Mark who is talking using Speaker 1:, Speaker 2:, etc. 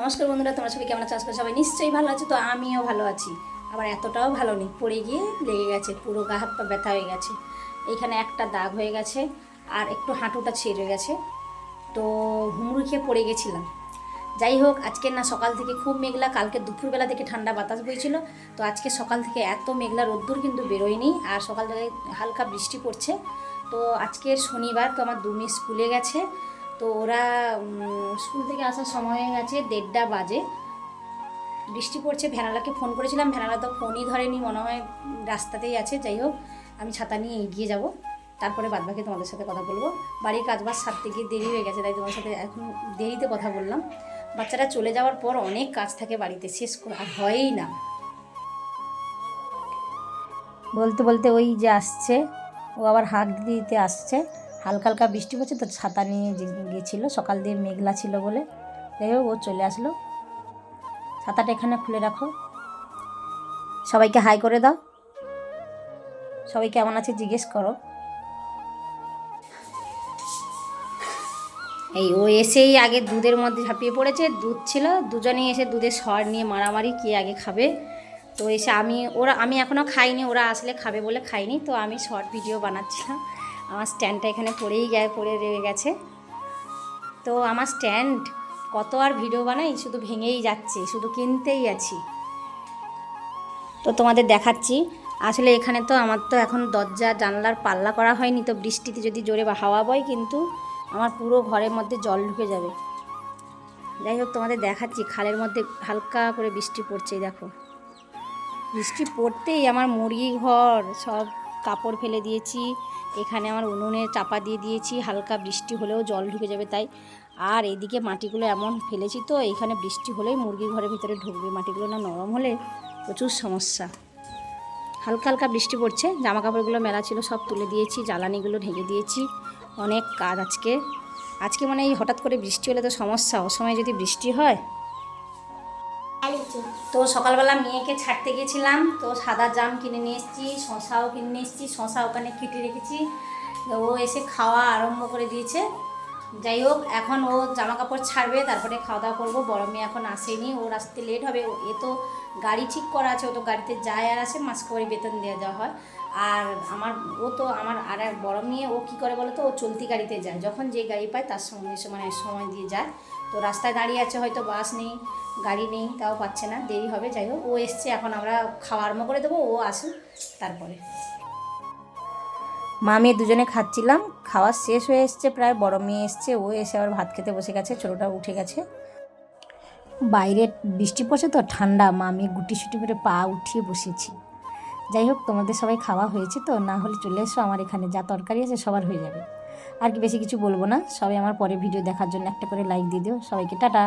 Speaker 1: নমস্কার বন্ধুরা, তোমরা সবাই কেমন আছো? আজকে সবাই নিশ্চয়ই ভালো আছে। তো আমিও ভালো আছি, আবার এতটাও ভালো নেই। পড়ে গিয়ে লেগে গেছে, পুরো গা হাত পা ব্যথা হয়ে গেছে। এইখানে একটা দাগ হয়ে গেছে আর একটু হাঁটুটা ছিঁড়ে গেছে। তো হুমড়ি খেয়ে পড়ে গেছিলাম। যাই হোক, আজকে না সকাল থেকে খুব মেঘলা, কালকে দুপুরবেলা থেকে ঠান্ডা বাতাস বইছিল। তো আজকে সকাল থেকে এত মেঘলা, রোদ্দুর কিন্তু বেরোয়নি, আর সকাল থেকে হালকা বৃষ্টি পড়ছে। তো আজকের শনিবার, তো আমার 2 মেয়ে স্কুলে গেছে। তো ওরা স্কুল থেকে আসার সময় হয়ে গেছে, 1:30 বাজে। বৃষ্টি পড়ছে, ভ্যানালাকে ফোন করেছিলাম, ভ্যানালা তো ফোনই ধরেনি, মনে হয় রাস্তাতেই আছে। যাই হোক, আমি ছাতা নিয়ে এগিয়ে যাব, তারপরে বাদবাকি তোমাদের সাথে কথা বলবো। বাড়ির কাজবাজ সারতে গিয়ে দেরি হয়ে গেছে, তাই তোমার সাথে এখন দেরিতে কথা বললাম। বাচ্চারা চলে যাওয়ার পর অনেক কাজ থাকে বাড়িতে, শেষ আর হয়ই না। বলতে বলতে ওই যে আসছে, ও আবার হাত দিতে আসছে। হালকা হালকা বৃষ্টি পড়ছে, তো ছাতা নিয়ে গিয়েছিল, সকাল দিয়ে মেঘলা ছিল বলে। যাই হোক, ও চলে আসলো। ছাতাটা এখানে খুলে রাখো, সবাইকে হাই করে দাও, সবাই কেমন আছে জিজ্ঞেস করো। এই ও এসেই আগে দুধের মধ্যে ঝাঁপিয়ে পড়েছে, দুধ ছিল, দুজনেই এসে দুধের সর নিয়ে মারামারি, কে আগে খাবে। তো এসে আমি এখনও খাইনি, ওরা আসলে খাবে বলে খাইনি। তো আমি শর্ট ভিডিও বানাচ্ছিলাম, আমার স্ট্যান্ডটা এখানে পড়ে রয়ে গেছে। তো আমার স্ট্যান্ড কত আর ভিডিও বানাই, শুধু ভেঙেই যাচ্ছে, শুধু কিনতেই আছি। তো তোমাদের দেখাচ্ছি। আসলে এখানে তো আমার তো এখন দরজা জানলার পাল্লা করা হয়নি, তো বৃষ্টিতে যদি জোরে বা হাওয়া বয় কিন্তু আমার পুরো ঘরের মধ্যে জল ঢুকে যাবে। যাই হোক, তোমাদের দেখাচ্ছি, খালের মধ্যে হালকা করে বৃষ্টি পড়ছে। দেখো, বৃষ্টি পড়তেই আমার মুরগি ঘর সব কাপড় ফেলে দিয়েছি, এখানে আমার উনুনে চাপা দিয়ে দিয়েছি, হালকা বৃষ্টি হলেও জল ঢুকে যাবে তাই। আর এইদিকে মাটিগুলো এমন ফেলেছি, তো এখানে বৃষ্টি হলেই মুরগি ঘরের ভিতরে ঢুকবে, মাটিগুলো না নরম হলে প্রচুর সমস্যা। হালকা হালকা বৃষ্টি পড়ছে, জামা কাপড়গুলো মেলা ছিল সব তুলে দিয়েছি, জ্বালানিগুলো ঢেকে দিয়েছি। অনেক কাজ আজকে মানে এই হঠাৎ করে বৃষ্টি হলে তো সমস্যা, অসময়ে যদি বৃষ্টি হয়। তো সকালবেলা মেয়েকে ছাড়তে গেছিলাম, তো সাদা জাম কিনে নিয়ে এসেছি, শশাও কিনে নিয়ে এসেছি, শশা ওখানে কেটে রেখেছি। ও এসে খাওয়া আরম্ভ করে দিয়েছে। যাই হোক, এখন ও জামা কাপড় ছাড়বে, তারপরে খাওয়া দাওয়া করবো। বড় মেয়ে এখন আসেনি, ওর আসতে লেট হবে। এ তো গাড়ি ঠিক করা আছে, ও তো গাড়িতে যায় আর আসে, মাসকে করে বেতন দেওয়া হয়। আর আমার আর এক বড় মেয়ে, ও কী করে বলো তো, ও চলতি গাড়িতে যায়, যখন যে গাড়ি পায় তার সঙ্গে মানে সময় দিয়ে যায়। তো রাস্তায় দাঁড়িয়ে আছে, হয়তো বাস নেই, গাড়ি নেই, তাও পাচ্ছে না, দেরি হবে। যাই হোক, ও এসছে, এখন আমরা খাওয়া আরম্ভ করে দেবো, ও আসুক তারপরে। মা মেয়ে দুজনে খাচ্ছিলাম, খাওয়া শেষ হয়ে এসছে প্রায়। বড় মেয়ে এসছে, ও এসে আবার ভাত খেতে বসে গেছে, ছোটোটা উঠে গেছে। বাইরে বৃষ্টি পড়ছে তো ঠান্ডা, মা মেয়ে গুটি সুটি করে পা উঠিয়ে বসেছি। যাই হোক, তোমাদের সবাই খাওয়া হয়েছে তো? না হলে চলে এসো, আমার এখানে যা তরকারি আছে সবার হয়ে যাবে। আর কি বেশি কিছু বলবো না, সবাই আমার পরে ভিডিও দেখার জন্য একটা করে লাইক দিয়ে দিও। সবাইকে টাটা।